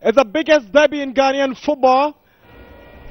It's the biggest derby in Ghanaian football.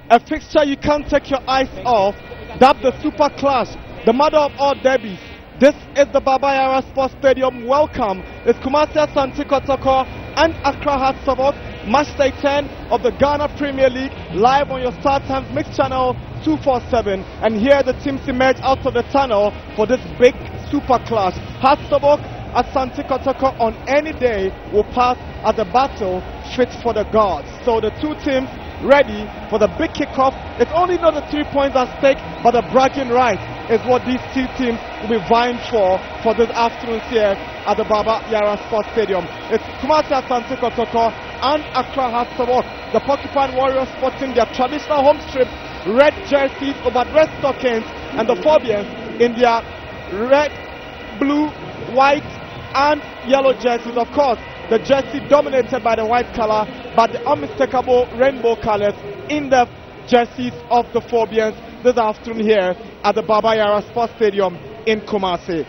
A fixture you can't take your eyes off. Dubbed the Super Clash, the mother of all derbies. This is the Babayara Sports Stadium. Welcome. It's Kumasi Asante Kotoko and Accra Hatsabok. Match day 10 of the Ghana Premier League, live on your Star Times Mix Channel 247. And here the teams emerge out of the tunnel for this big Super Clash. Hatsabok Asante Kotoko on any day will pass as a battle fit for the gods. So the two teams ready for the big kickoff. It's only not the 3 points at stake, but the bragging right is what these two teams will be vying for this afternoon here at the Babayara Sports Stadium. It's Kumasi Asante Kotoko and Accra Hatsabok, the Porcupine Warriors, sporting their traditional home strip red jerseys over red stockings, and the Phobians in their red, blue, white and yellow jerseys. Of course, the jersey dominated by the white color, but the unmistakable rainbow colors in the jerseys of the Phobians this afternoon here at the Babayara Sports Stadium in Kumasi.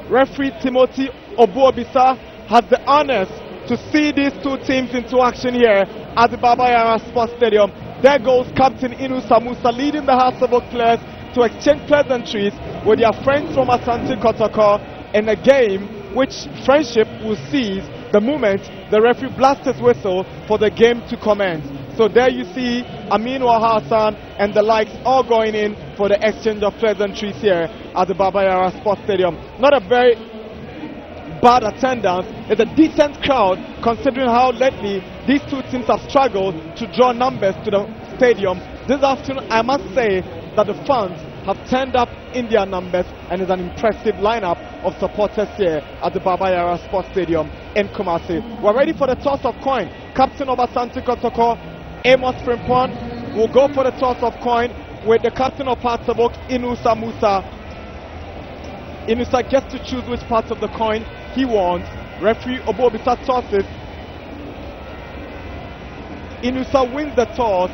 Referee Timothy Obuobisa has the honors to see these two teams into action here at the Babayara Sports Stadium. There goes Captain Inu Samusa leading the Hatsabok players to exchange pleasantries with their friends from Asante Kotoko in a game which friendship will cease the moment the referee blasts his whistle for the game to commence. So there you see Aminu Hassan and the likes all going in for the exchange of pleasantries here at the Babayara Sports Stadium. Not a very bad attendance. It's a decent crowd considering how lately these two teams have struggled to draw numbers to the stadium. This afternoon, I must say that the fans have turned up in their numbers, and it's an impressive lineup of supporters here at the Babayara Sports Stadium in Kumasi. We're ready for the toss of coin. Captain of Asante Kotoko, Amos Frimpong, will go for the toss of coin with the captain of Hatsabok, Inusa Musa. Inusa gets to choose which part of the coin he wants. Referee Obuobisa tosses. Inusa wins the toss,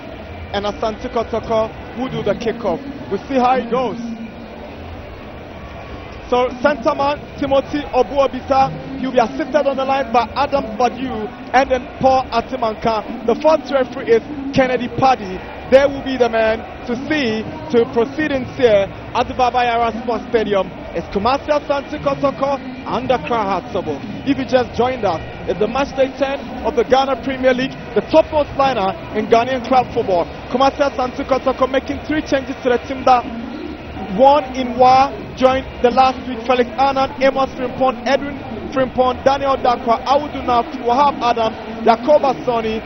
and Asante Kotoko will do the kickoff. We'll see how it goes. So centerman Timothy Obuobisa, he'll be assisted on the line by Adams Badiou and then Paul Atimanka. The fourth referee is Kennedy Paddy. They will be the man to see to proceedings here at the Babayara Sports Stadium. It's Kumasi Asante Kotoko and Accra Hatsabok. If you just joined us, it's the match day 10 of the Ghana Premier League, the topmost liner in Ghanaian club football. Kumasi Asante Kotoko making 3 changes to the team that won in Wa, joined the last week. Felix Anand, Amos Frimpong, Edwin Frimpong, Daniel Dakwa, Awudu Nafi, Wahab Adams, Yakoba Soni,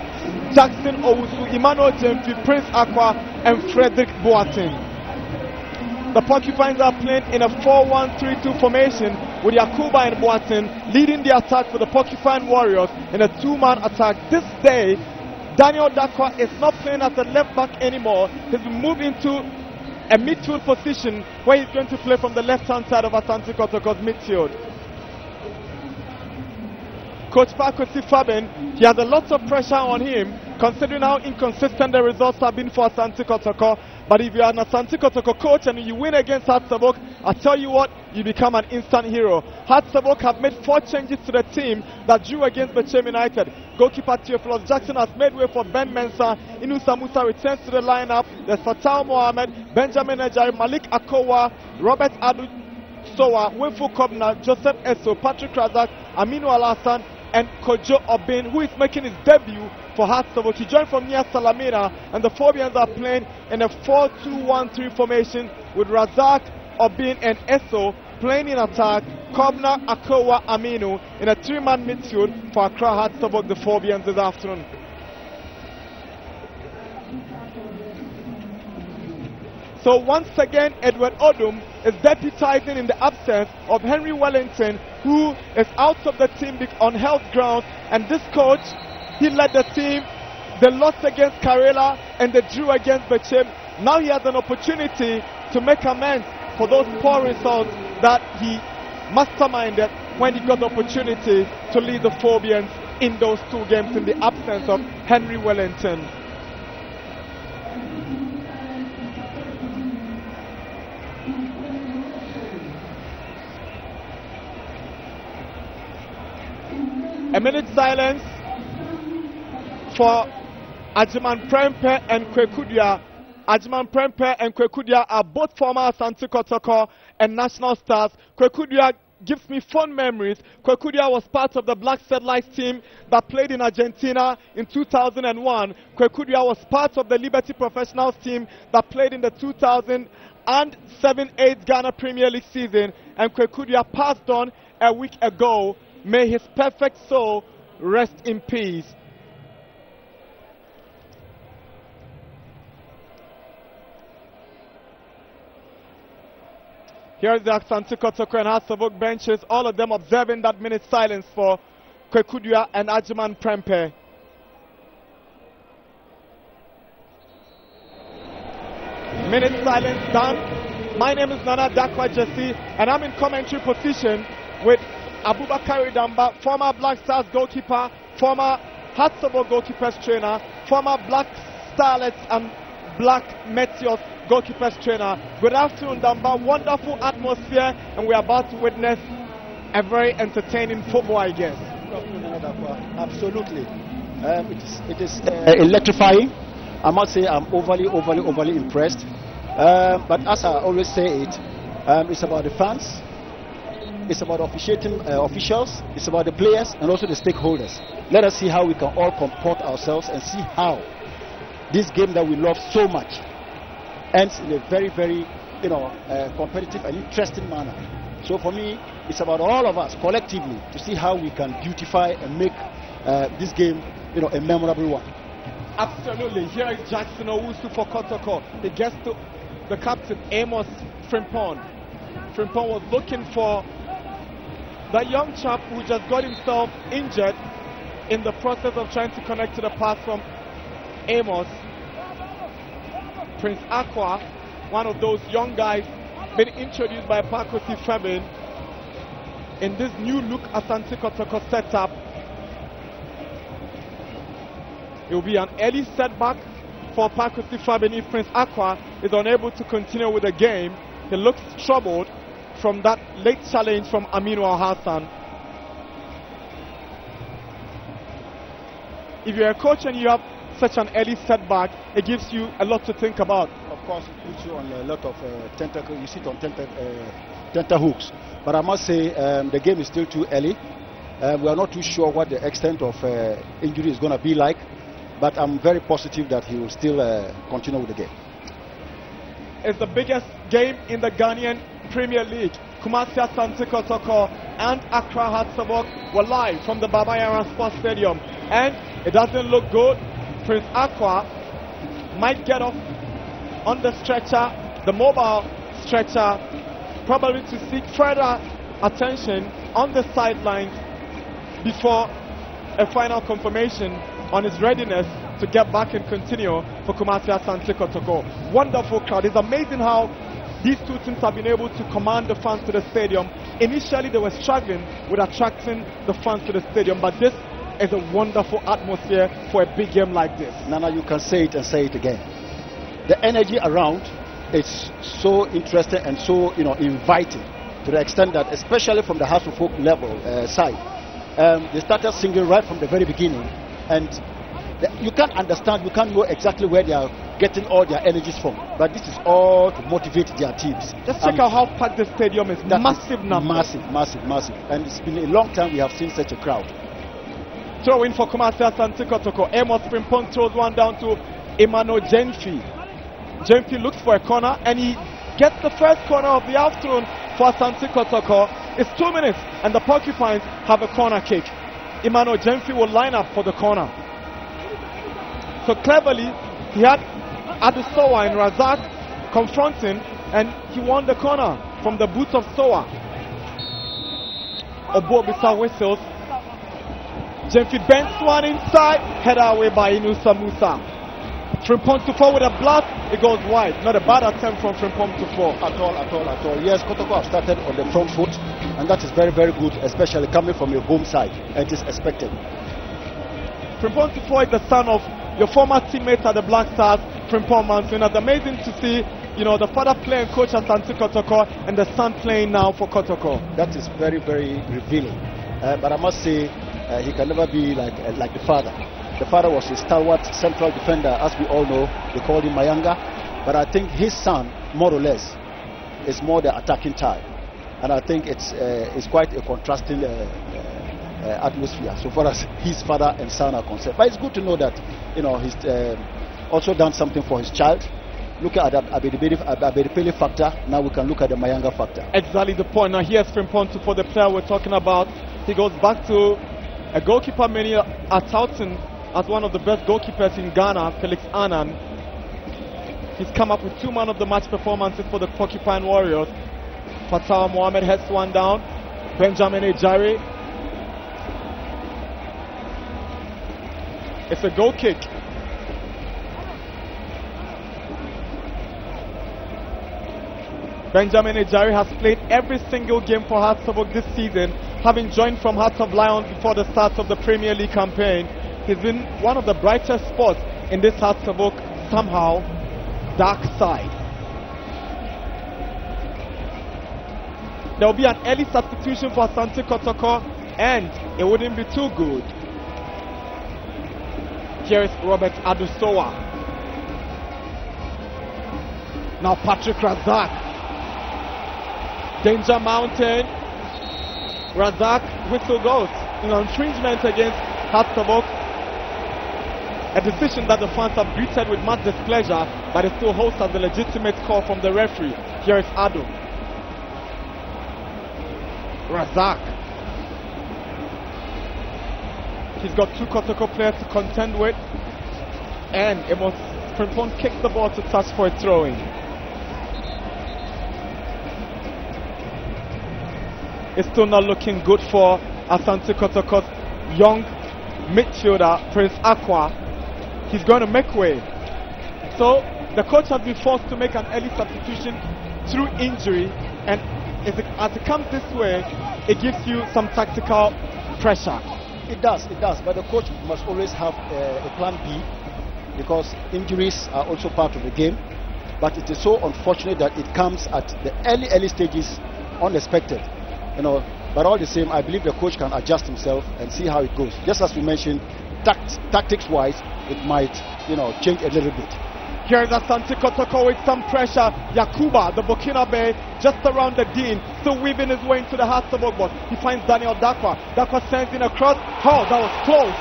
Jackson Owusu, Emmanuel Jemfi, Prince Aqua, and Frederick Boateng. The Porcupines are playing in a 4-1-3-2 formation with Yakuba and Boateng leading the attack for the Porcupine Warriors in a 2-man attack. This day, Daniel Dakwa is not playing as a left back anymore. He's moved into a midfield position where he's going to play from the left-hand side of Asante Kotoko's midfield. Coach Pakosi Faben, he has a lot of pressure on him considering how inconsistent the results have been for Asante Kotoko. But if you are an Asante Kotoko coach and you win against Hatsabok, I tell you what, you become an instant hero. Hatsabok have made 4 changes to the team that drew against Bechem United. Goalkeeper Theophilus Jackson has made way for Ben Mensah. Inusa Musa returns to the lineup. There's Fatau Mohamed, Benjamin Ejari, Malik Akowa, Robert Adu Sowa, Winful Kobna, Joseph Esso, Patrick Razak, Aminu Alassan, and Kojo Obin, who is making his debut for Hatsabok. He joined from near Salamina, and the Phobians are playing in a 4-2-1-3 formation with Razak, Obin, and Esso playing in attack. Kobna, Akowa, Aminu in a 3-man midfield for Accra Hatsabok, the Phobians this afternoon. So once again, Edward Odum is deputizing in the absence of Henry Wellington, who is out of the team on health grounds. And this coach, he led the team. They lost against Karela and they drew against Bechem. Now he has an opportunity to make amends for those poor results that he masterminded when he got the opportunity to lead the Phobians in those 2 games in the absence of Henry Wellington. minute silence for Ajiman Prempe and Kwekudia. Ajiman Prempe and Kwekudia are both former Asante Kotoko and national stars. Kwekudia gives me fond memories. Kwekudia was part of the Black Satellite team that played in Argentina in 2001. Kwekudia was part of the Liberty Professionals team that played in the 2007-8 Ghana Premier League season. And Kwekudia passed on a week ago. May his perfect soul rest in peace. Here is the Asante Kotoko and Hasavok benches, all of them observing that minute silence for Kwekudia and Ajiman Prempe. Minute silence done. My name is Nana Dakwa Jesse, and I'm in commentary position with Abubakar Idamba, former Black Stars goalkeeper, former Hasavok goalkeepers trainer, former Black Starlets and Black Meteors goalkeepers trainer. Good afternoon, Damba. Wonderful atmosphere, and we're about to witness a very entertaining football, I guess. Absolutely. It is electrifying. I must say I'm overly impressed. But as I always say it's about the fans, it's about officiating officials, it's about the players and also the stakeholders. Let us see how we can all comport ourselves and see how this game that we love so much ends in a very competitive and interesting manner. So for me, it's about all of us collectively to see how we can beautify and make this game a memorable one. Absolutely. Here is Jackson Owusu for Kotoko. He gets to the captain, Amos Frimpong. Frimpong was looking for that young chap who just got himself injured in the process of trying to connect to the pass from Amos. Prince Aqua, one of those young guys been introduced by Pakosi Fabin in this new look Asante Kotoko setup. It will be an early setback for Pakosi Fabin if Prince Aqua is unable to continue with the game. He looks troubled from that late challenge from Aminu Al-Hassan. If you're a coach and you have such an early setback, it gives you a lot to think about. Of course, it puts you on a lot of tentacles. You sit on tenterhooks. But I must say, the game is still too early. We are not too sure what the extent of injury is going to be like. But I'm very positive that he will still continue with the game. It's the biggest game in the Ghanaian Premier League. Kumasi Asante Kotoko and Accra Hatsabok were live from the Babayara Sports Stadium. And it doesn't look good. Prince Aqua might get off on the stretcher, the mobile stretcher, probably to seek further attention on the sidelines before a final confirmation on his readiness to get back and continue for Kumasi Asante Kotoko. Wonderful crowd. It's amazing how these two teams have been able to command the fans to the stadium. Initially, they were struggling with attracting the fans to the stadium, but this is a wonderful atmosphere for a big game like this. Nana, you can say it and say it again. The energy around is so interesting and so inviting, to the extent that, especially from the House of Folk level side, they started singing right from the very beginning, and you can't understand, you can't know exactly where they are getting all their energies from, but this is all to motivate their teams. Just check out how packed the stadium is. Massive number. Massive, and it's been a long time we have seen such a crowd. Throw in for Kumasi Asante Kotoko. Amos Frimpong throws one down to Emmanuel Jenfi. Jenfi looks for a corner and he gets the first corner of the afternoon for Asante Kotoko. It's 2 minutes and the Porcupines have a corner kick. Emmanuel Jenfi will line up for the corner. So cleverly, he had Adusowa and Razak confronting and he won the corner from the boots of Sowa. Obobisa whistles. Jenfi bends one inside, headed away by Inusa Musa. Frimpong to 4 with a blast, it goes wide. Not a bad attempt from Frimpong to 4. At all. Yes, Kotoko have started on the front foot, and that is very good, especially coming from your home side. It is expected. Frimpong to 4 is the son of your former teammate at the Black Stars, Frimpong Manson. It's amazing to see, the father playing coach at Asante Kotoko and the son playing now for Kotoko. That is very revealing. But I must say, he can never be like the father. The father was a stalwart central defender, as we all know. They called him Mayanga. But I think his son, more or less, is more the attacking type. And I think it's quite a contrasting atmosphere so far as his father and son are concerned. But it's good to know that, you know, he's also done something for his child. Look at the Abedipele factor. Now we can look at the Mayanga factor. Exactly the point. Now here's Frimpong for the player we're talking about. He goes back to a goalkeeper many are touting as one of the best goalkeepers in Ghana, Felix Annan. He's come up with 2 man of the match performances for the Porcupine Warriors. Fatah Mohamed heads one down. Benjamin Ejari. It's a goal kick. Benjamin Ejari has played every single game for Hearts of Oak this season, having joined from Hearts of Lion before the start of the Premier League campaign. He's been one of the brightest spots in this Hearts of Oak somehow dark side. There will be an early substitution for Asante Kotoko, and it wouldn't be too good. Here is Robert Adusowa. Now Patrick Razak. Danger Mountain. Razak whistle goes. Infringement against Hearts of Oak. A decision that the fans have greeted with much displeasure, but it still holds as a legitimate call from the referee. Here is Ado. Razak. He's got 2 Kotoko players to contend with, and Amos Frimpong kicks the ball to touch for a throw-in. It's still not looking good for Asante Kotoko's young midfielder, Prince Aqua. He's going to make way. So the coach has been forced to make an early substitution through injury, and as it comes this way, it gives you some tactical pressure. It does, but the coach must always have a plan B, because injuries are also part of the game. But it is so unfortunate that it comes at the early stages, unexpected. But all the same, I believe the coach can adjust himself and see how it goes. Just as we mentioned, tactics-wise, it might, change a little bit. Here is Asante Kotoko with some pressure. Yakuba, the Burkinabe, just around the Dean, still weaving his way into the Hearts of Oak box. He finds Daniel Dakwa. Dakwa sends in a cross. Oh, that was close.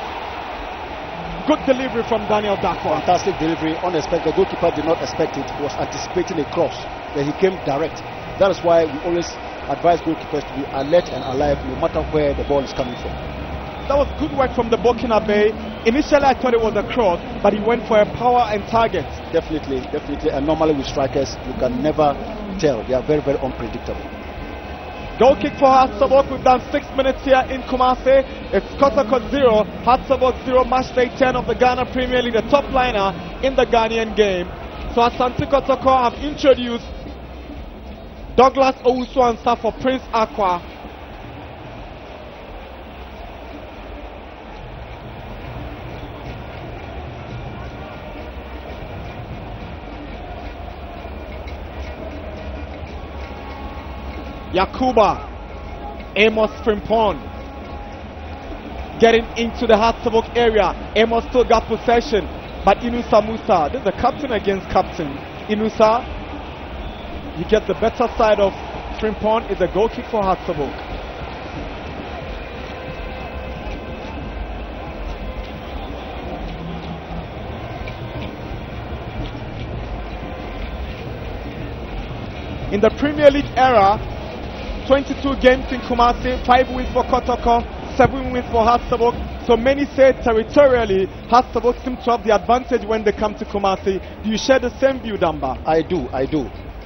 Good delivery from Daniel Dakwa. Fantastic delivery, unexpected. The goalkeeper did not expect it. He was anticipating a cross. Then he came direct. That is why we always advise goalkeepers to be alert and alive no matter where the ball is coming from. That was good work from the Burkinabe. Initially I thought it was a cross, but he went for a power and target. Definitely. And normally with strikers, you can never tell. They are very, very unpredictable. Goal kick for Hearts of Oak. We've done 6 minutes here in Kumasi. It's Kotoko 0, Hearts of Oak 0, match day 10 of the Ghana Premier League, the top liner in the Ghanaian game. So Asante Kotoko have introduced Douglas Owusu-Ansah for Prince Aqua. Yakuba, Amos Frimpong getting into the Hearts of Oak area. Amos still got possession, but Inusa Musa, this is a captain against captain. Inusa, you get the better side of Frimpong. Is a goal kick for Hearts of Oak. In the Premier League era, 22 games in Kumasi, 5 wins for Kotoko, 7 wins for Hearts of Oak. So many say territorially, Hearts of Oak seem to have the advantage when they come to Kumasi. Do you share the same view, Damba? I do.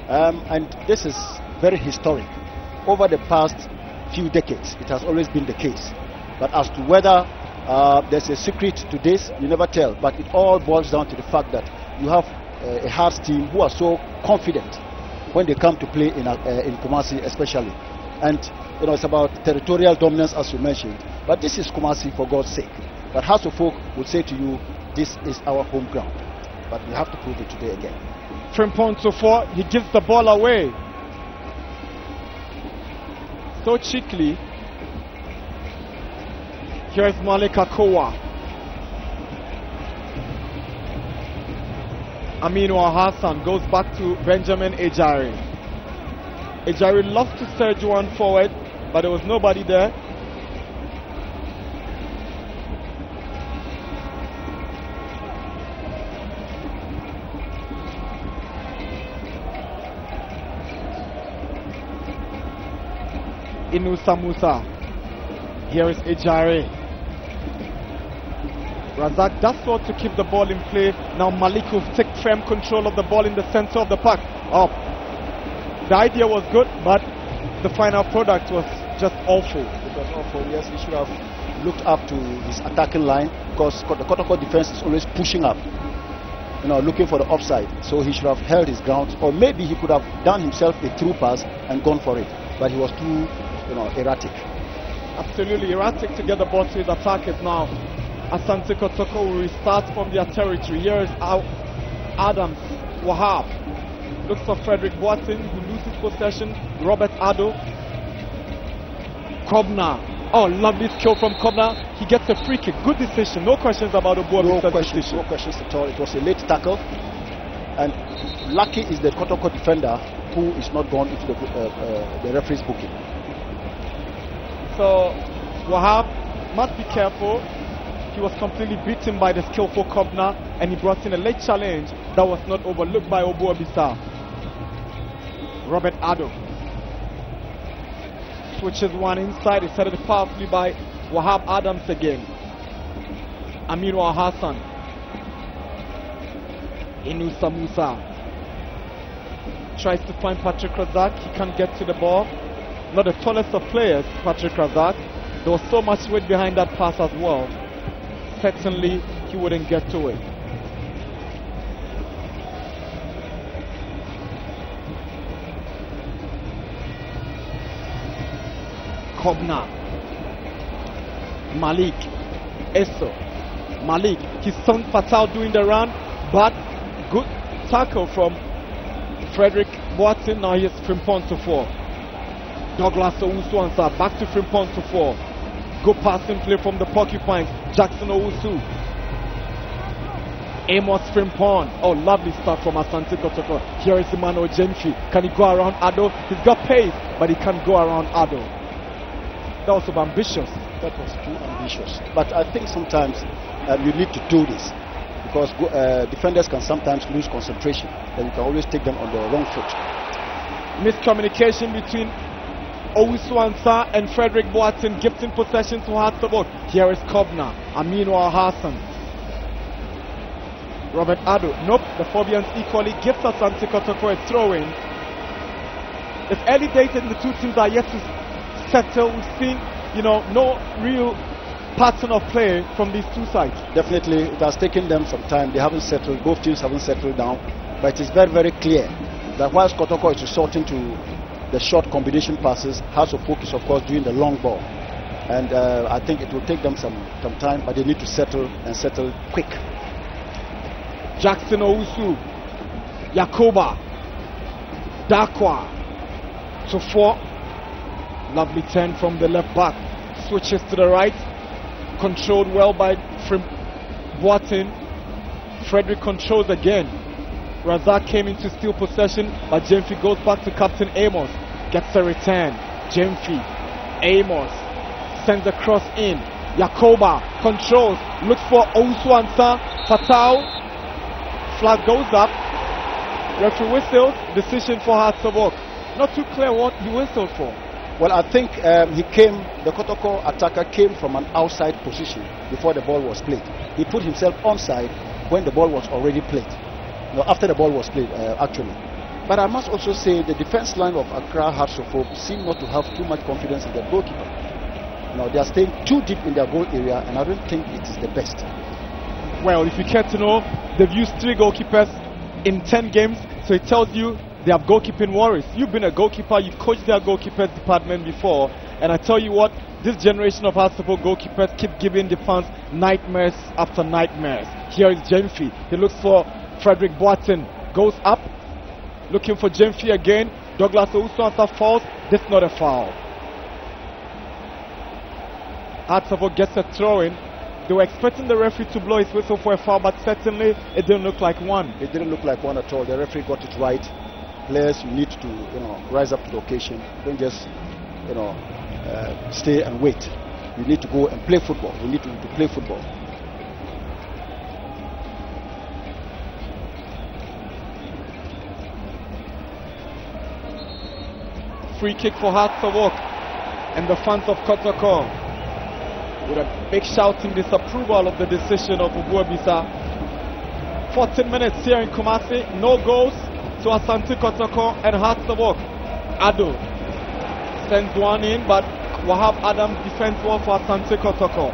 And this is very historic. Over the past few decades, it has always been the case. But as to whether there's a secret to this, you never tell. But it all boils down to the fact that you have a Hearts team who are so confident when they come to play in Kumasi especially. And it's about territorial dominance, as you mentioned. But this is Kumasi, for God's sake. But Hearts of Oak would say to you, this is our home ground. But we have to prove it today again. Frimpong to 4, he gives the ball away. So cheekily. Here is Malik Akowa. Aminu Hassan goes back to Benjamin Ejari. Ejari loves to surge one forward, but there was nobody there. Inusa Musa. Here is Ejari. Razak does so to keep the ball in play. Now Malik will take firm control of the ball in the center of the park. Oh, the idea was good, but the final product was just awful. It was awful, yes. He should have looked up to his attacking line, because the Kotoko defense is always pushing up, looking for the offside. So he should have held his ground, or maybe he could have done himself a through pass and gone for it. But he was too, erratic. Absolutely erratic to get the ball to his attackers now. Asante Kotoko will restart from their territory. Here is Adams Wahab. Looks for Frederick Boateng, who loses possession. Robert Ado. Kobna. Oh, lovely skill from Kobna. He gets a free kick. Good decision. No questions about Obuabi's decision. No questions at all. It was a late tackle. And lucky is the Kotoko defender who is not gone into the referee's booking. So, Wahab must be careful. He was completely beaten by the skillful Kobna, and he brought in a late challenge that was not overlooked by Obuabisa. Robert Ado switches one inside. It's headed powerfully by Wahab Adams again. Aminu Hassan. Inusa Musa tries to find Patrick Razak. He can't get to the ball. Not the tallest of players, Patrick Razak. There was so much weight behind that pass as well. Certainly he wouldn't get to it. Kobna. Malik. Eso. Malik. His son Fatal doing the run, but good tackle from Frederick Boateng. Now he has Frimpong to 4. Douglas Owusu back to Frimpong to 4. Good passing play from the Porcupines. Jackson Owusu. Amos Frimpong. Oh, lovely start from Asante Kotoko. Here is Emmanuel Jenfi. Can he go around Ado? He's got pace, but he can't go around Ado. That was so ambitious. That was too ambitious. But I think sometimes you need to do this, because defenders can sometimes lose concentration. Then you can always take them on the wrong foot. Miscommunication between Owusu and Frederick Boateng, gifting possession to Hatzabok. Here is Kobna. Aminu Hassan. Robert Ado. Nope, the Phobians equally gives Asante Kotoko a throw-in. It's early days and the two teams are yet to settle. We've seen, no real pattern of play from these two sides. Definitely, it has taken them some time. They haven't settled. Both teams haven't settled down. But it is very, very clear that whilst Kotoko is resorting to the short combination passes, has to focus, of course, doing the long ball. And I think it will take them some time, but they need to settle, and settle quick. Jackson Owusu. Yakoba. Dakwa. To 4. Lovely turn from the left back. Switches to the right. Controlled well by Boateng. Frederick controls again. Razak came in to steal possession, but Jenfi goes back to Captain Amos. Gets a return. Jenfi. Amos. Sends a cross in. Yakoba controls. Looks for Owusu. Fatal. Flag goes up. Referee whistles. Decision for Hatzabok. Not too clear what he whistled for. Well, I think the Kotoko attacker came from an outside position before the ball was played. He put himself onside when the ball was already played. No, after the ball was played, actually. But I must also say the defense line of Accra Hatzabok seem not to have too much confidence in their goalkeeper. They are staying too deep in their goal area, and I don't think it is the best. Well, if you care to know, they've used 3 goalkeepers in 10 games, so it tells you they have goalkeeping worries. You've been a goalkeeper, you've coached their goalkeepers department before, and I tell you what, this generation of Hatzabok goalkeepers keep giving the fans nightmares after nightmares. Here is Jenfi. He looks for Frederick Boateng. Goes up, looking for Jenfi again. Douglas Owusu falls. This is not a foul. Hearts of Oak gets a throw in. They were expecting the referee to blow his whistle for a foul, but certainly it didn't look like one. It didn't look like one at all. The referee got it right. Players, you need to, rise up to the occasion. Don't just, stay and wait. You need to go and play football. You need to play football. Free kick for Hearts of Oak and the fans of Kotoko with a big shouting disapproval of the decision of Ubuabisa. 14 minutes here in Kumasi, no goals to Asante Kotoko and Hearts of Oak. Ado sends one in, but Wahab Adam defends one for Asante Kotoko.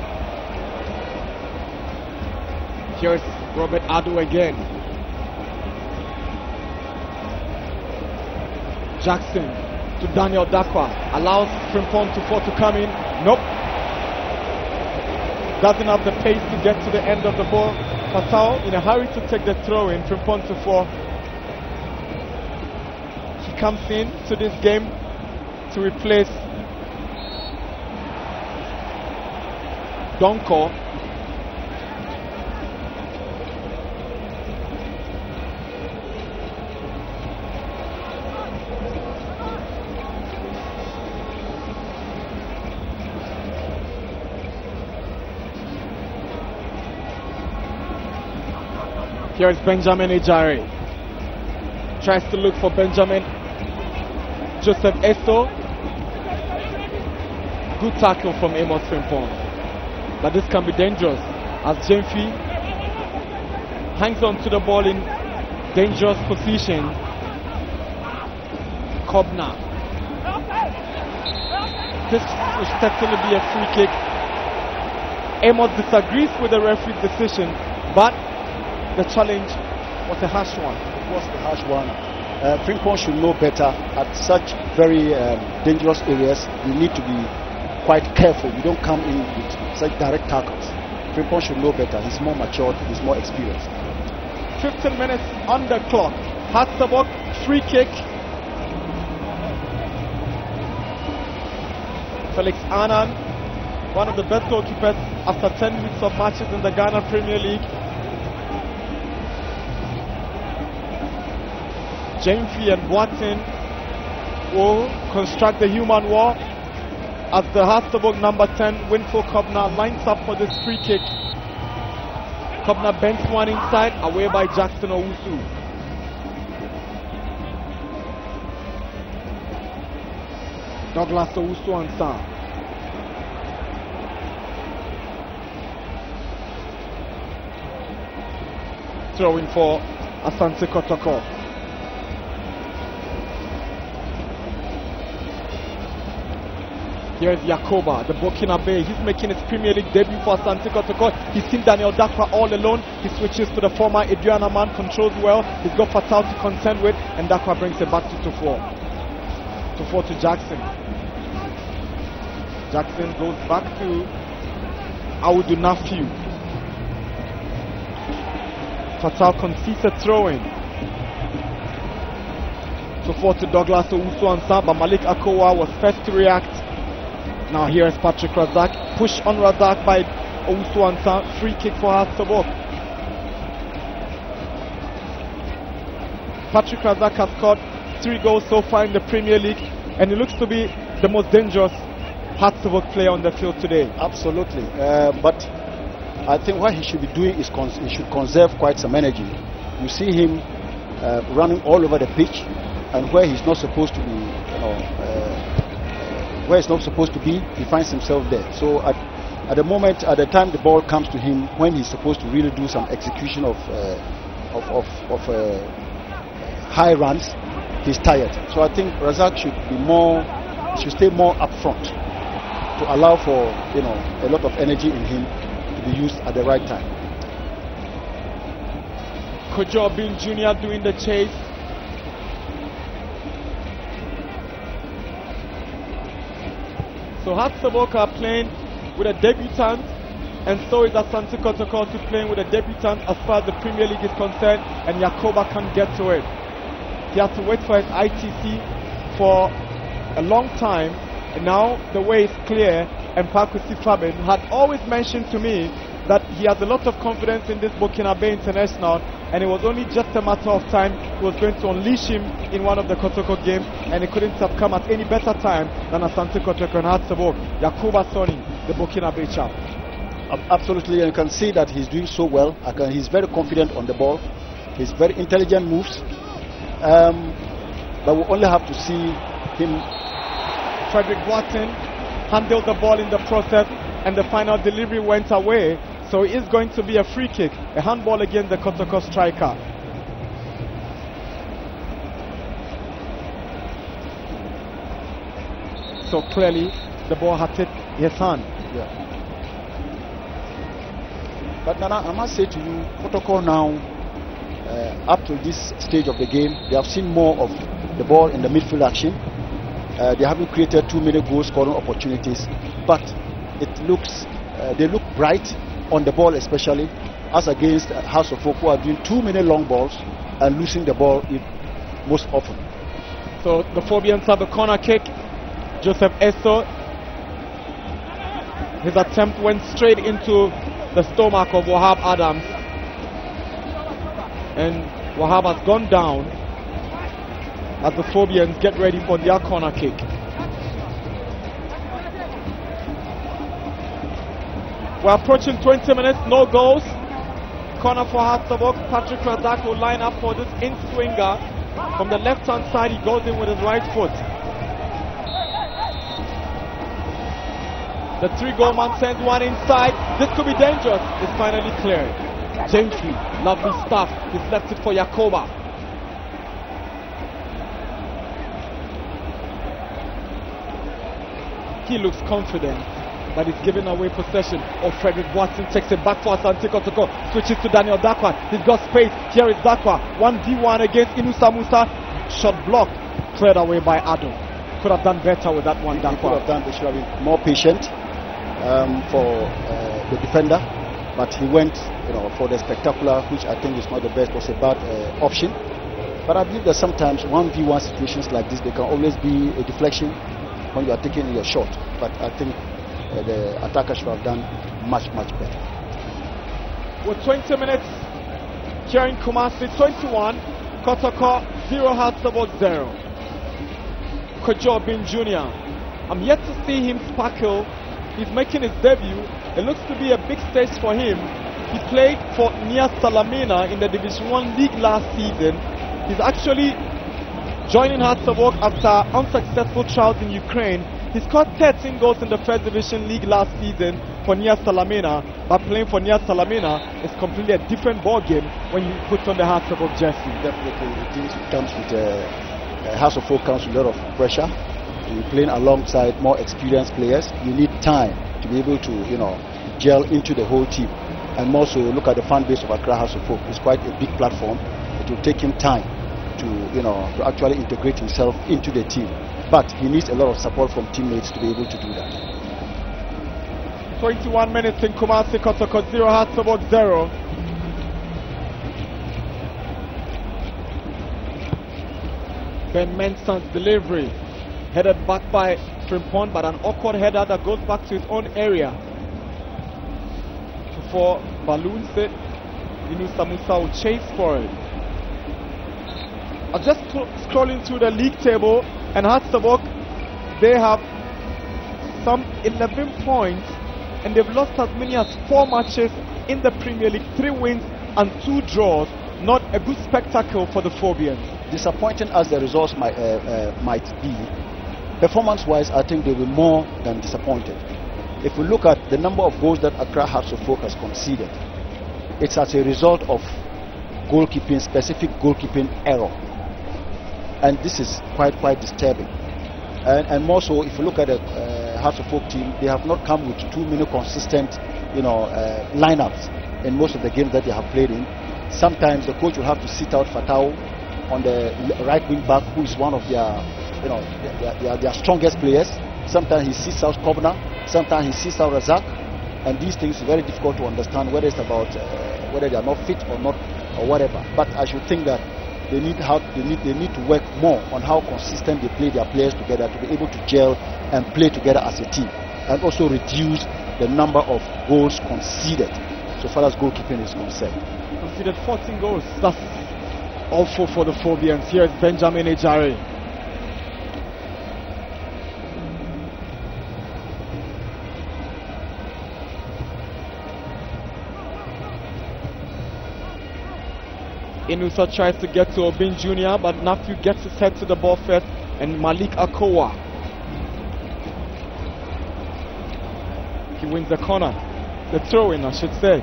Here's Robert Ado again. Jackson to Daniel Dakwa, allows Frimpong to fall to come in. Nope. Doesn't have the pace to get to the end of the ball. Fatao in a hurry to take the throw in. Frimpong to fall. He comes in to this game to replace Donko. Here is Benjamin Ejare. Tries to look for Benjamin. Joseph Esso. Good tackle from Amos Frimpong. But this can be dangerous as Jemfi hangs on to the ball in dangerous position. Kobna. This will certainly be a free kick. Amos disagrees with the referee's decision, but the challenge was a harsh one. It was a harsh one. Frimpong should know better. At such very dangerous areas, you need to be quite careful. You don't come in with such direct tackles. Frimpong should know better. He's more matured, he's more experienced. 15 minutes on the clock. Hearts of Oak, free kick. Felix Annan, one of the best goalkeepers after 10 weeks of matches in the Ghana Premier League. Jemfi and Boateng will construct the human wall as the Hearts of Oak number 10, Winfo Kobna, lines up for this free kick. Kobna bends one inside, away by Jackson Owusu. Douglas Owusu Ansah. Throwing for Asante Kotoko. Here is Yakoba, the Burkinabe. He's making his Premier League debut for Asante Kotoko. He's seen Daniel Dakwa all alone. He switches to the former Adriana man, controls well. He's got Fatal to contend with, and Dakwa brings it back to Tufo. Tufo to Jackson. Jackson goes back to Audu Nafiu. Fatal concedes a throw-in. Tufo to Douglas Owusu Ansah, but Malik Akowa was first to react. Now here is Patrick Razak. Push on Razak by Owusu Ansah. Free kick for Hearts of Oak. Patrick Razak has scored 3 goals so far in the Premier League, and he looks to be the most dangerous Hearts of Oak player on the field today. Absolutely. But I think what he should be doing is he should conserve quite some energy. You see him running all over the pitch, and where he's not supposed to be, where he's not supposed to be, he finds himself there. So at the moment, at the time the ball comes to him, when he's supposed to really do some execution of high runs, he's tired. So I think Razak should stay more up front to allow for a lot of energy in him to be used at the right time. Kojo Bin Jr. doing the chase. So Hearts of Oak are playing with a debutant, and so is Asante Kotoko playing with a debutant as far as the Premier League is concerned, and Yakoba can't get to it. He had to wait for his ITC for a long time, and now the way is clear and Pakusi Faben had always mentioned to me that he has a lot of confidence in this Burkina Faso international, and it was only just a matter of time he was going to unleash him in one of the Kotoko games, and it couldn't have come at any better time than Asante Kotoko and Hatsabok. Yakuba Soni, the Burkina Faso champ. Absolutely, and you can see that he's doing so well. He's very confident on the ball. He's very intelligent moves. But we only have to see him. Frederick Watson handled the ball in the process, and the final delivery went away. So it is going to be a free kick, a handball against the Kotoko striker. So clearly, the ball had hit his hand. Yeah. But Nana, I must say to you, Kotoko now, up to this stage of the game, they have seen more of the ball in the midfield action. They haven't created too many goal scoring opportunities, but it looks, they look bright on the ball, especially as against House of Folk, who are doing too many long balls and losing the ball most often. So the Phobians have a corner kick. Joseph Esso, his attempt went straight into the stomach of Wahab Adams, and Wahab has gone down as the Phobians get ready for their corner kick. We're approaching 20 minutes, no goals. Corner for Hatsabok. Patrick Razak will line up for this in-swinger. From the left-hand side, he goes in with his right foot. The three-goal man sends one inside. This could be dangerous. It's finally cleared. Gently, lovely stuff. He's left it for Yakoba. He looks confident, but he's giving away possession. Oh, Frederick Watson takes it back for Asante Kotoko. Switches to Daniel Dakwa. He's got space. Here is Dakwa. 1v1 against Inusa Musa. Shot blocked. Cleared away by Ado. Could have done better with that one, Dakwa. They should have been more patient for the defender, but he went, for the spectacular, which I think is not the best, was a bad option. But I believe that sometimes 1v1 situations like this, there can always be a deflection when you are taking your shot. But I think the attacker should have done much better. With 20 minutes here in Kumasi, 21, Kotoko 0, Hatsabok 0. Kojo Bin Jr. I'm yet to see him sparkle. He's making his debut. It looks to be a big stage for him. He played for Nia Salamina in the Division 1 League last season. He's actually joining Hatsabok after unsuccessful trials in Ukraine. He scored 13 goals in the First Division League last season for Nia Salamina. But playing for Nia Salamina is completely a different ball game when you put on the Hatsabok jersey. Definitely, it comes with House of Folk comes with a lot of pressure. You're playing alongside more experienced players. You need time to be able to, gel into the whole team. And more so, look at the fan base of Accra House of Folk. It's quite a big platform. It will take him time to actually integrate himself into the team. But he needs a lot of support from teammates to be able to do that. 21 minutes in Kumasi, Kotoko 0, Hatsabok 0. Ben Mensah's delivery, headed back by Frimpong, but an awkward header that goes back to his own area. Before balloons it, Inusa Musa will chase for it. I'm just scrolling through the league table, and Hatsabok, they have some 11 points, and they've lost as many as 4 matches in the Premier League, 3 wins and 2 draws. Not a good spectacle for the Phobians. Disappointing as the results might be, performance-wise, I think they were more than disappointed. If we look at the number of goals that Accra House of Folk has conceded, it's as a result of goalkeeping, specific goalkeeping error. And this is quite disturbing. And more so, if you look at the House of Folk team, they have not come with too many consistent, lineups in most of the games that they have played in. Sometimes the coach will have to sit out Fatau on the right wing back, who is one of their strongest players. Sometimes he sits out Kobna, sometimes he sits out Razak, and these things are very difficult to understand whether it's about whether they are not fit or not or whatever. But I should think that they need to work more on how consistent they play their players together to be able to gel and play together as a team. and also reduce the number of goals conceded so far as goalkeeping is concerned. Conceded 14 goals. That's awful for the Phobians. Here is Benjamin Ejare. Inusa tries to get to Obin Jr., but Nafiu gets his head to the ball first, and Malik Akowa. He wins the corner. The throw-in, I should say.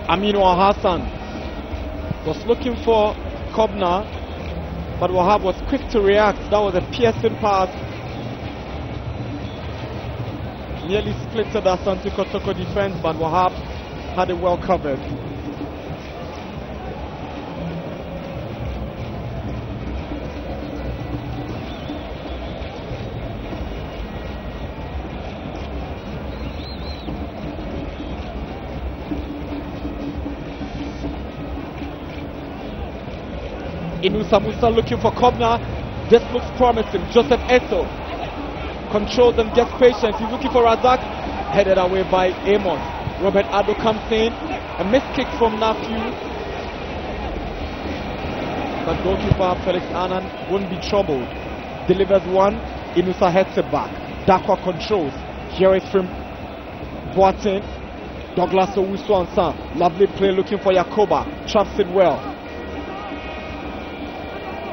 Aminu Hassan was looking for Kobna, but Wahab was quick to react. That was a piercing pass. Nearly split the Asante Kotoko defense, but Wahab had it well covered. Inusa Musa looking for Kobna. This looks promising. Joseph Eto controls and gets patient. He's looking for Razak. Headed away by Amos. Robert Addo comes in. A missed kick from Nafiu. But goalkeeper Felix Annan won't be troubled. Delivers one. Inusa heads it back. Dakwa controls. Here is from Boateng. Douglas Owusu Ansan. Lovely play looking for Yakoba. Traps it well.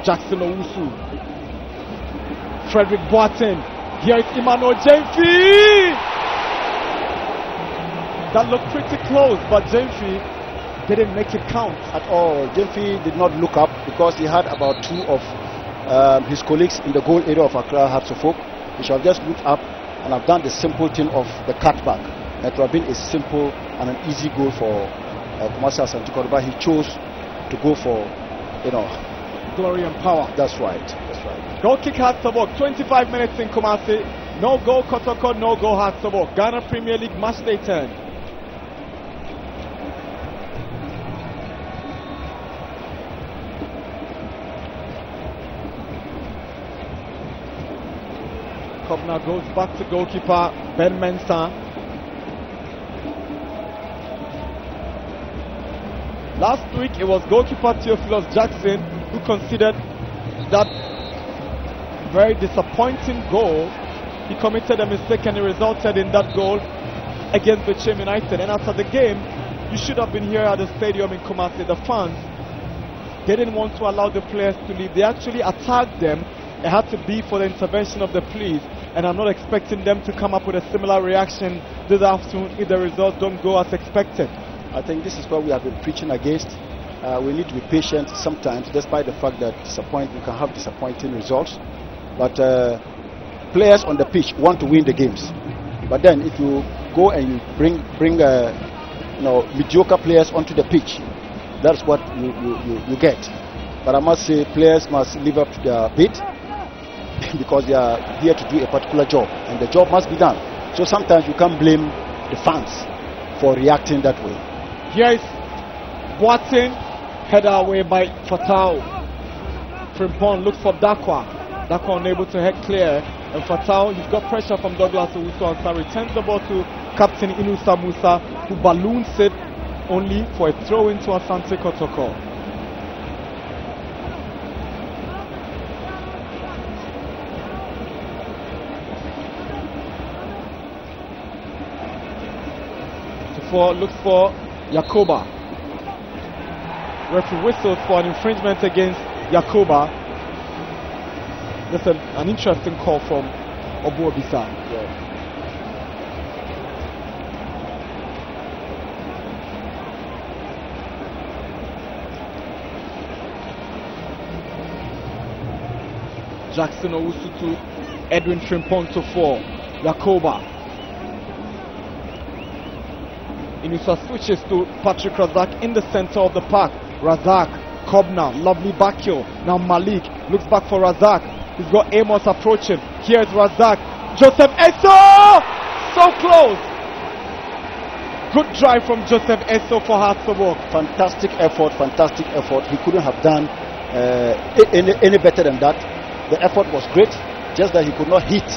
Jackson Owusu. Frederick Boateng. Here is Emmanuel Jemfi. That looked pretty close, but Jemfi didn't make it count at all. Jemfi did not look up because he had about two of his colleagues in the goal area of Accra Hatsufok. He should have just looked up and have done the simple thing of the cutback. It would have been a simple and an easy goal for Kumasi Asante Kotoko. He chose to go for, glory and power. That's right. That's right. Goal kick Hatsubok. 25 minutes in Kumasi. No goal Kotoko, no goal Hatsubok. Ghana Premier League match day 10. Kobna goes back to goalkeeper Ben Mensah. Last week it was goalkeeper Theophilus Jackson who conceded that very disappointing goal. He committed a mistake and it resulted in that goal against Bechem United. And after the game, you should have been here at the stadium in Kumasi. The fans, they didn't want to allow the players to leave. They actually attacked them. It had to be for the intervention of the police. And I'm not expecting them to come up with a similar reaction this afternoon if the results don't go as expected. I think this is what we have been preaching against. We need to be patient sometimes, despite the fact that we can have disappointing results. But players on the pitch want to win the games. But then if you go and you bring mediocre players onto the pitch, that's what you get. But I must say players must live up to their bid because they are here to do a particular job and the job must be done. So sometimes you can't blame the fans for reacting that way. Here is Boateng, header away by Fatau. Frimpong looks for Dakwa. Dakwa unable to head clear. And Fatau, he's got pressure from Douglas Owusu Ansah. Returns the ball to Captain Inusa Musa, who balloons it only for a throw into Asante Kotoko. Looks for Yakoba. Referee whistles for an infringement against Yakoba. That's an interesting call from Obu Obisa. Yeah. Jackson Owusu to Edwin Frimpong to 4. Yakoba. Inusa switches to Patrick Razak in the center of the park. Razak, Kobna, lovely back heel. Now Malik looks back for Razak. He's got Amos approaching. Here's Razak. Joseph Eto! So close! Good drive from Joseph Esso for Hearts of Oak. Fantastic effort, fantastic effort. He couldn't have done any better than that. The effort was great, just that he could not hit,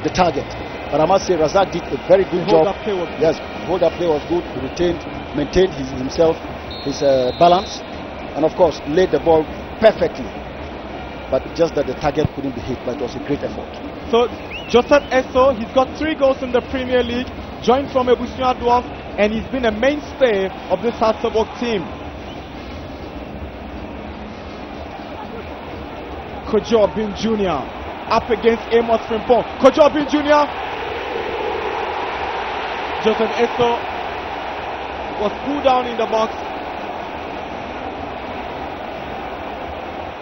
the target. But I must say, Razak did a very good job. Yes, hold-up play was good. He maintained himself, his balance, and of course laid the ball perfectly. But just that the target couldn't be hit. But it was a great effort. So Joseph Esso, he's got 3 goals in the Premier League, joined from Ebusua Dwarf, and he's been a mainstay of this Hearts of Oak team. Kojo Bin Jr. up against Amos Frimpong. Kojo Bin Jr. Joseph Esso was pulled down in the box,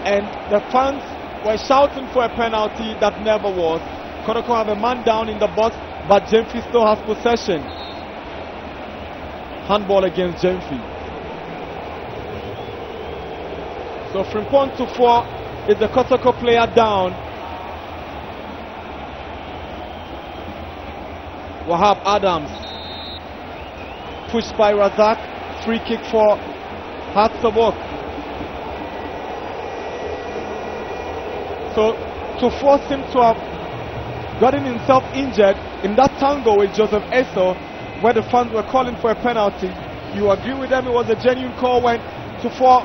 and the fans were shouting for a penalty that never was. Kotoko have a man down in the box, but Jemfi still has possession. Handball against Jemfi. So Frimpong to 4 is the Kotoko player down. Wahab Adams pushed by Razak. Free kick for Hearts of Oak. So to force him to have gotten himself injured in that tango with Joseph Esso, where the fans were calling for a penalty. You agree with them? It was a genuine call when Tufo,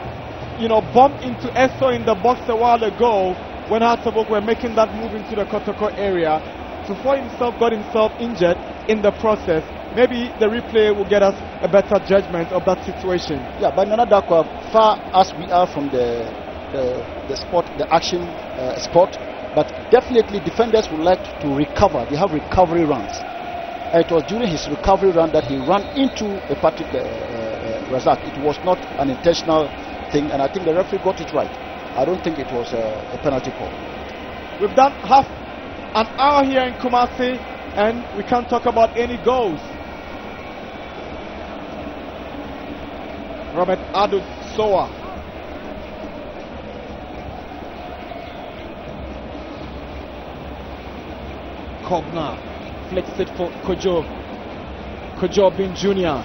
bumped into Esso in the box a while ago when Hearts of Oak were making that move into the Kotoko area. Tufo himself got himself injured in the process. Maybe the replay will get us a better judgment of that situation. Yeah, but Nana Dakwa, far as we are from the sport, the action sport, but definitely defenders would like to recover. They have recovery runs. It was during his recovery run that he ran into a particular Razak. It was not an intentional thing, and I think the referee got it right. I don't think it was a penalty call. We've done half an hour here in Kumasi, and we can't talk about any goals. Robert Adu Soa. Kogna flicks it for Kojo Bin Jr.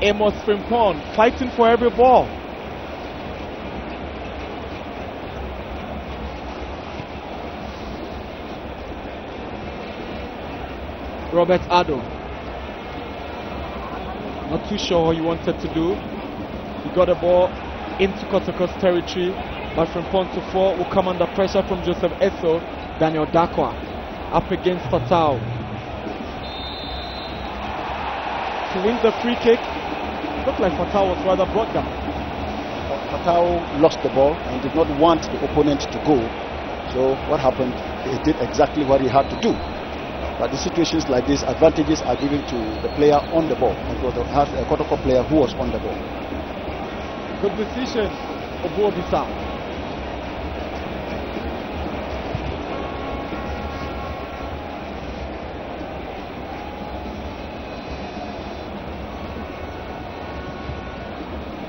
Amos Frimpong fighting for every ball. Robert Ado, not too sure what he wanted to do. He got the ball into Kotoko's territory, but Frimpong to 4 will come under pressure from Joseph Esso. Daniel Dakwa up against Fatau to win the free kick. It looked like Fatau was rather brought down. Fatau lost the ball and did not want the opponent to go. So what happened? He did exactly what he had to do. But in situations like this, advantages are given to the player on the ball. And it was a Kotoko player who was on the ball. Good decision, Obuobisa.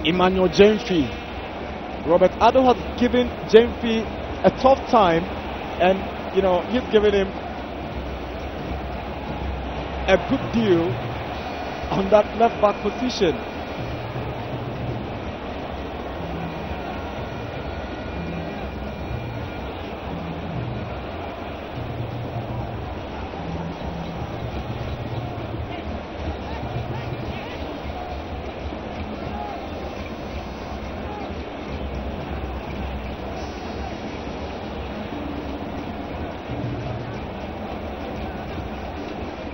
Emmanuel Jemfi. Robert Ado has given Jemfi a tough time, and he's given him a good deal on that left back position.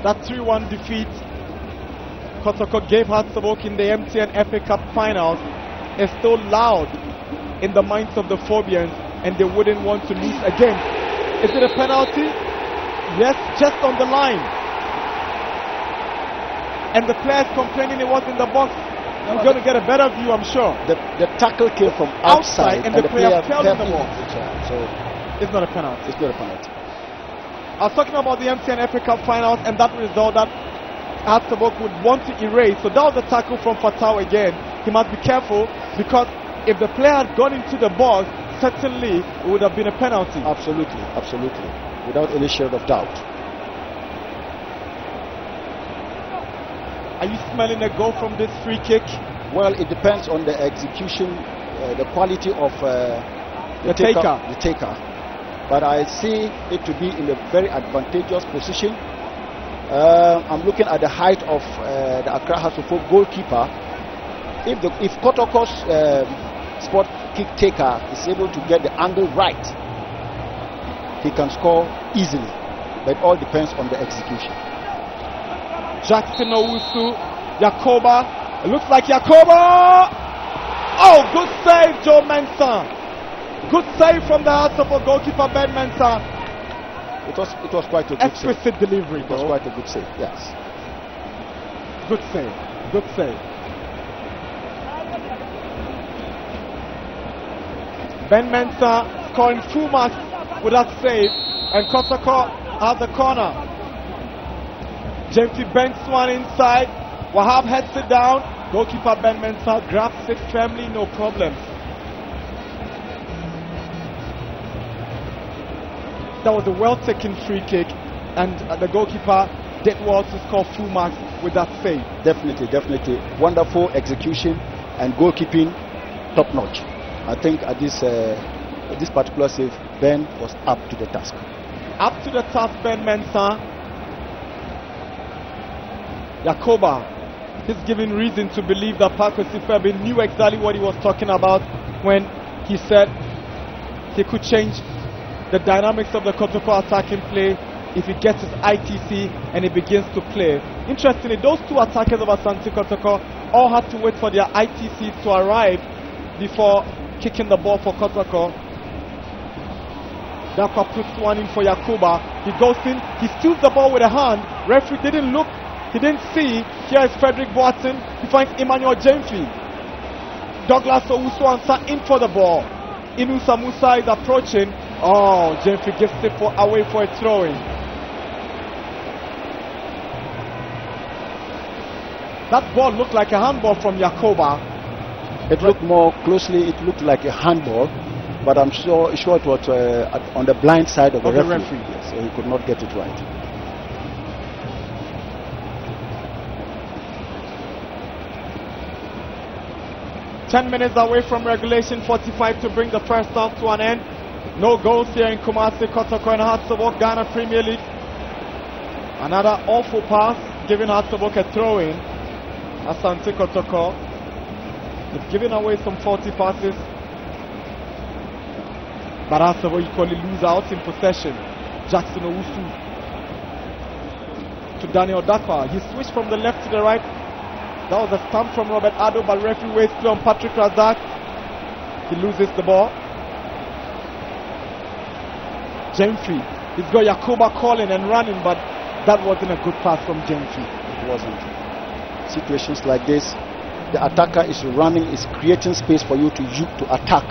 That 3-1 defeat Kotoko gave Hearts of Oak in the MTN FA Cup finals is still loud in the minds of the Phobians, and they wouldn't want to lose again. Is it a penalty? Yes, just on the line. And the players complaining it was in the box. We're going to get a better view, I'm sure. The tackle came from outside and the player fell in the box. So it's not a penalty. It's not a penalty. I was talking about the MTN FA Cup finals and that result that Hearts of Oak would want to erase. So that was a tackle from Fatau again. He must be careful, because if the player had gone into the box, certainly it would have been a penalty. Absolutely, absolutely. Without any shade of doubt. Are you smelling a goal from this free kick? Well, it depends on the execution, the quality of the taker. But I see it to be in a very advantageous position. I'm looking at the height of the Accra House of Folk goalkeeper. If Kotoko's sport kick taker is able to get the angle right, he can score easily. But it all depends on the execution. Jackson Owusu, Yakoba. It looks like Yakoba. Oh, good save, Joe Mensah. Good save from the heart of a goalkeeper, Ben Mensah. It was quite a good save. Exquisite delivery. It was quite a good save, yes. Good save. Good save. Ben Mensah scoring full marks with that save. And Kotoko has the corner. James bends one inside. Wahab heads it down. Goalkeeper Ben Mensah grabs it firmly, no problem. That was a well-taken free kick, and the goalkeeper did well to score full marks with that save. Definitely. Wonderful execution and goalkeeping top-notch. I think at this particular save, Ben was up to the task. Up to the task, Ben Mensah. Yakoba is giving reason to believe that Paco Sifebe knew exactly what he was talking about when he said he could change the dynamics of the Kotoko attacking play if he gets his ITC and he begins to play. Interestingly, those two attackers of Asante Kotoko all had to wait for their ITCs to arrive before kicking the ball for Kotoko. Dakwa puts one in for Yakuba. He goes in, he steals the ball with a hand. Referee didn't look, he didn't see. Here is Frederick Boateng. He finds Emmanuel Jemfi. Douglas Owusu-Ansah in for the ball. Inusa Musa is approaching. Oh, Jemfi gives it away for a throw-in. That ball looked like a handball from Yakoba. It looked more closely, it looked like a handball, but I'm sure it was on the blind side of the referee. Yes, so he could not get it right. "10 minutes away from regulation, 45 to bring the first half to an end. No goals here in Kumasi, Kotoko and Hartsovo, Ghana Premier League. Another awful pass, giving Hartsovo a throw-in. Asante Kotoko. They've given away some faulty passes, but Hartsovo equally lose out in possession. Jackson Owusu to Daniel Dakwa. He switched from the left to the right. That was a stamp from Robert Addo, but referee waits play on Patrick Razak. He loses the ball. Jemfi. He's got Yakuba calling and running, but that wasn't a good pass from Jemfi. It wasn't. Situations like this, the attacker is running, is creating space for you to attack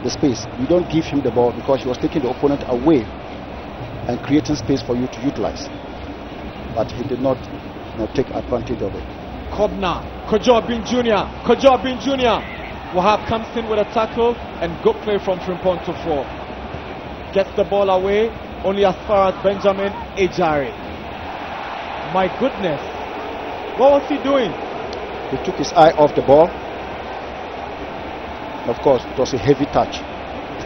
the space. You don't give him the ball because he was taking the opponent away and creating space for you to utilize. But he did not take advantage of it. Kobna, Kojo Bin Jr. Wahab comes in with a tackle and good play from Frimpong to 4. Gets the ball away only as far as Benjamin Ejari. My goodness, what was he doing? He took his eye off the ball. Of course, it was a heavy touch.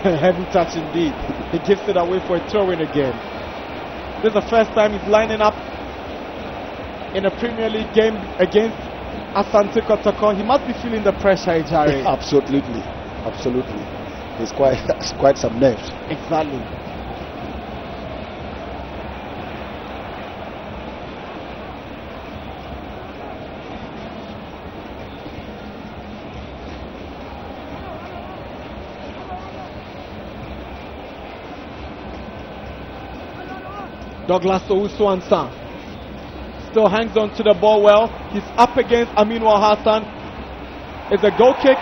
Heavy touch indeed. He gives it away for a throw-in again. This is the first time he's lining up in a Premier League game against Asante Kotoko. He must be feeling the pressure, Ejari. Absolutely. He's quite some nerves. Exactly. Douglas Owusu-Ansah still hangs on to the ball well. He's up against Aminu Hassan. It's a goal kick.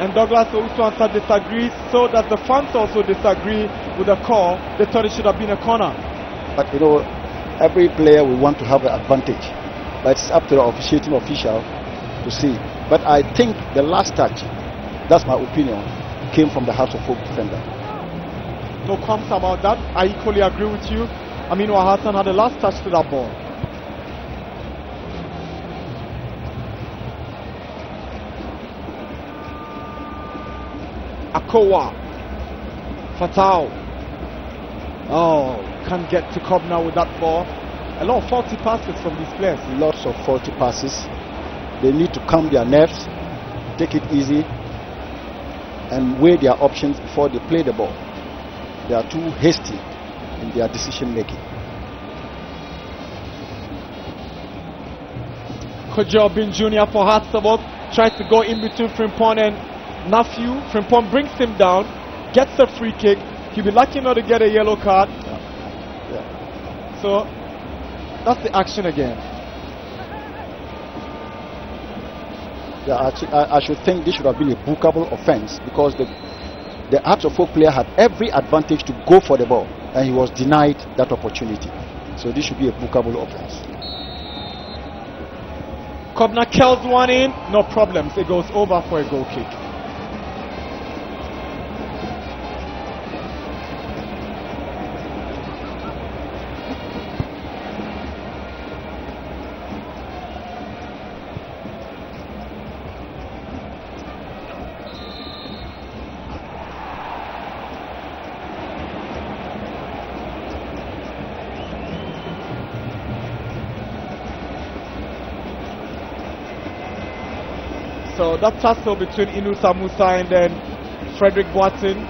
And Douglas Owusu-Ansah disagrees, so that the fans also disagree with the call. They thought it should have been a corner. But every player will want to have an advantage. But it's up to the officiating official to see. But I think the last touch, that's my opinion, came from the House of Folk defender. No qualms about that. I equally agree with you. Aminu Hassan had the last touch to that ball. Akowa. Fatao. Oh, can't get to Kobna with that ball. A lot of faulty passes from these players. Lots of faulty passes. They need to calm their nerves, take it easy, and weigh their options before they play the ball. They are too hasty in their decision making. Kojo Bin Jr. for Hatsabok tries to go in between Frimpong and Nephew. Frimpong brings him down, gets a free kick. He'll be lucky not to get a yellow card. Yeah. So that's the action again. Yeah, I should think this should have been a bookable offense, because the Hatsabok player had every advantage to go for the ball, and he was denied that opportunity. So this should be a bookable offense. Kobna kills one in, no problems. It goes over for a goal kick. So that tussle between Inusa Musa and then Frederick Boateng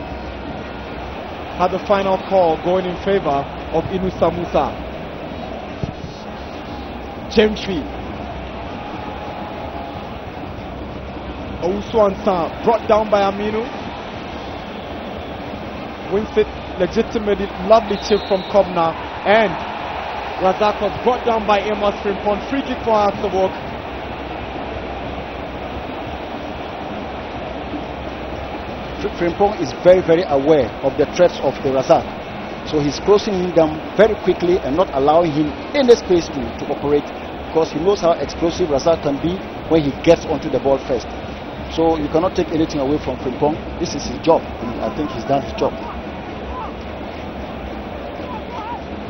had the final call going in favor of Inusa Musa. Jemfi. Owusu-Ansah brought down by Aminu. Wins it legitimately. Lovely chip from Kobna. And Razak was brought down by Amos Frimpong. Free kick for Hatsabok. Frimpong is very, very aware of the threats of the Razak. So he's closing him down very quickly and not allowing him any space to operate, because he knows how explosive Razak can be when he gets onto the ball first. So you cannot take anything away from Frimpong. This is his job, and I think he's done his job.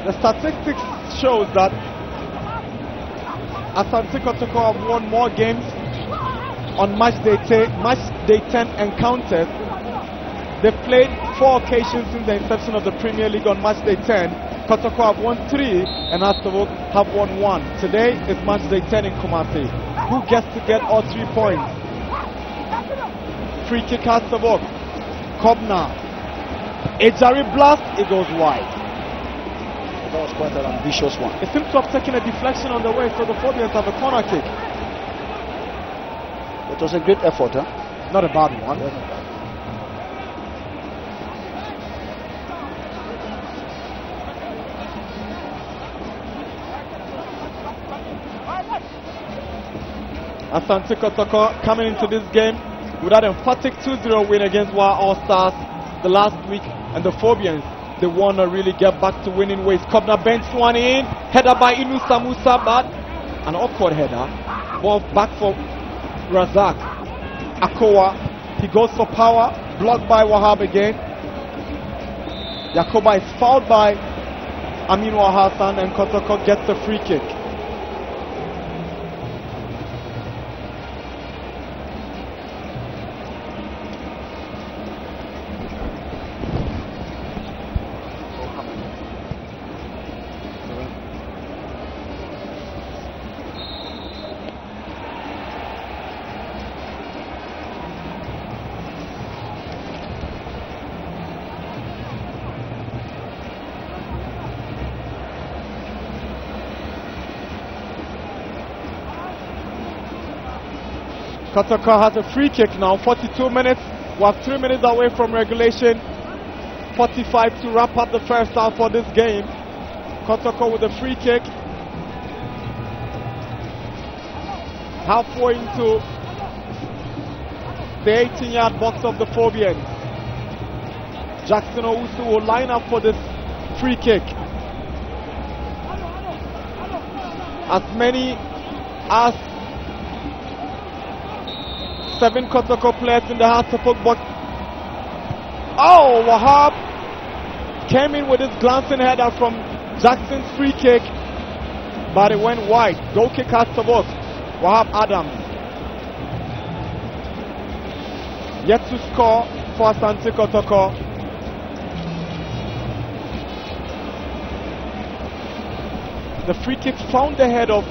The statistics shows that Asante Kotoko have won more games on match day 10 encounters. They've played 4 occasions since the inception of the Premier League on match day 10. Kotoko have won 3 and Hatsabok have won 1. Today is match day 10 in Kumasi. Who gets to get all 3 points? Free kick Hatsabok. Kobna. Ejari blast, it goes wide. That was quite an ambitious one. It seems to have taken a deflection on the way, so the Phobians have a corner kick. It was a great effort, huh? Not a bad one. Asante Kotoko coming into this game with that emphatic 2-0 win against Wa All Stars the last week, and the Phobians, they want to really get back to winning ways. Kobna bench one in, header by Inusa Musa, but an awkward header. Ball back for Razak. Akowa, he goes for power, blocked by Wahab again. Yakoba is fouled by Aminu Hassan, and Kotoko gets the free kick. Kotoko has a free kick now. 42 minutes. We have 3 minutes away from regulation. 45 to wrap up the first half for this game. Kotoko with a free kick. Halfway into the 18-yard box of the Phobians. Jackson Owusu will line up for this free kick. As many as 7 Kotoko players in the Hatsabok box. Oh, Wahab came in with his glancing header from Jackson's free kick, but it went wide. Goal kick Hatsabok. Wahab Adams yet to score for Asante Kotoko. The free kick found the head of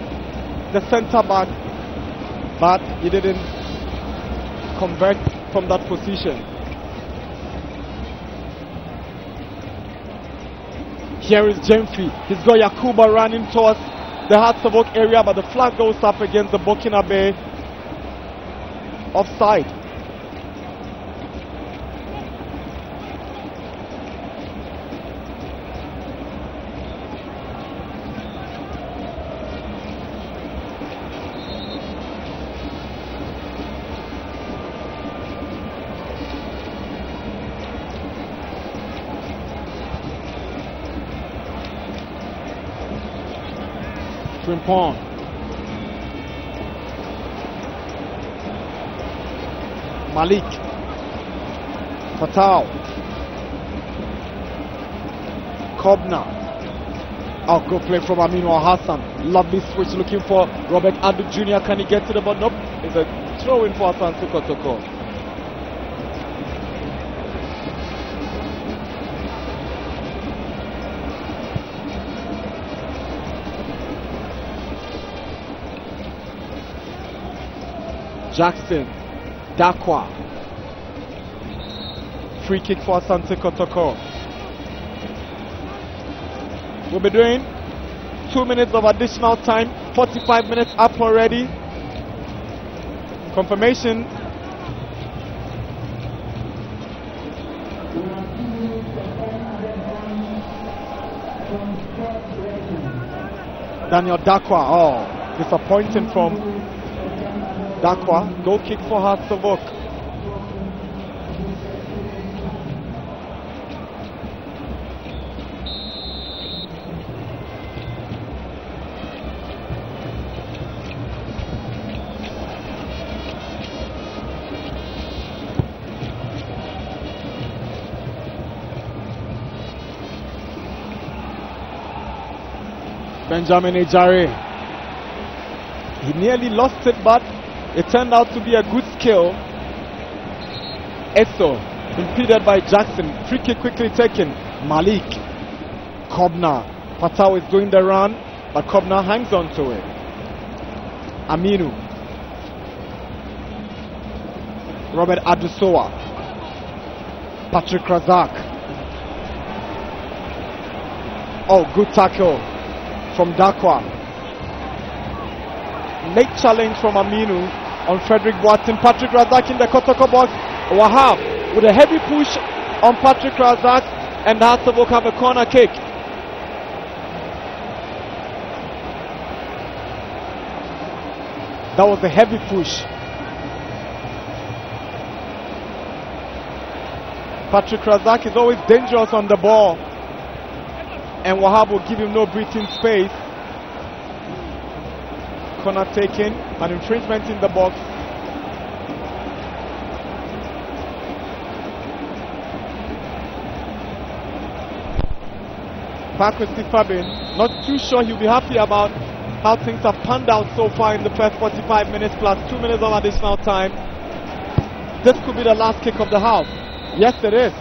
the centre back, but he didn't convert from that position. Here is Jemfi. He's got Yakuba running towards the Hearts of Oak area, but the flag goes up against the Burkinabe. Offside. Frimpong. Malik. Fatau. Kobna. Oh, good play from Aminu Hassan. Lovely switch looking for Robert Adu Jr. Can he get to the ball? Nope. It's a throw in for Asante Kotoko. Jackson, Dakwa. Free kick for Asante Kotoko. We'll be doing 2 minutes of additional time. 45 minutes up already. Confirmation. Daniel Dakwa. Oh, disappointing from Dakwa. Goal kick for Hearts of Oak. Benjamin Ejare. He nearly lost it, but it turned out to be a good skill. Esso impeded by Jackson. Free kick quickly taken. Malik. Kobna. Patau is doing the run, but Kobna hangs on to it. Aminu. Robert Adusoa. Patrick Razak. Oh, good tackle from Dakwa. Late challenge from Aminu on Frederick Boateng. Patrick Razak in the Kotoko box. Wahab with a heavy push on Patrick Razak, and the Hearts of Oak have a corner kick. That was a heavy push. Patrick Razak is always dangerous on the ball, and Wahab will give him no breathing space. Corner taken, an infringement in the box. Pakwesi Fabin, not too sure he'll be happy about how things have panned out so far in the first 45 minutes plus 2 minutes of additional time. This could be the last kick of the half. Yes, it is.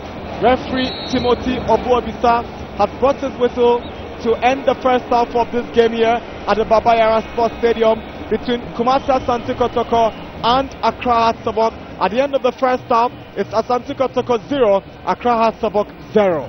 Referee Timothy Obuobisa has brought his whistle to end the first half of this game here at the Babayara Sports Stadium between Kumasi Asante Kotoko and Accra Hearts of Oak. At the end of the first half, it's Asante Kotoko 0, Accra Hearts of Oak 0.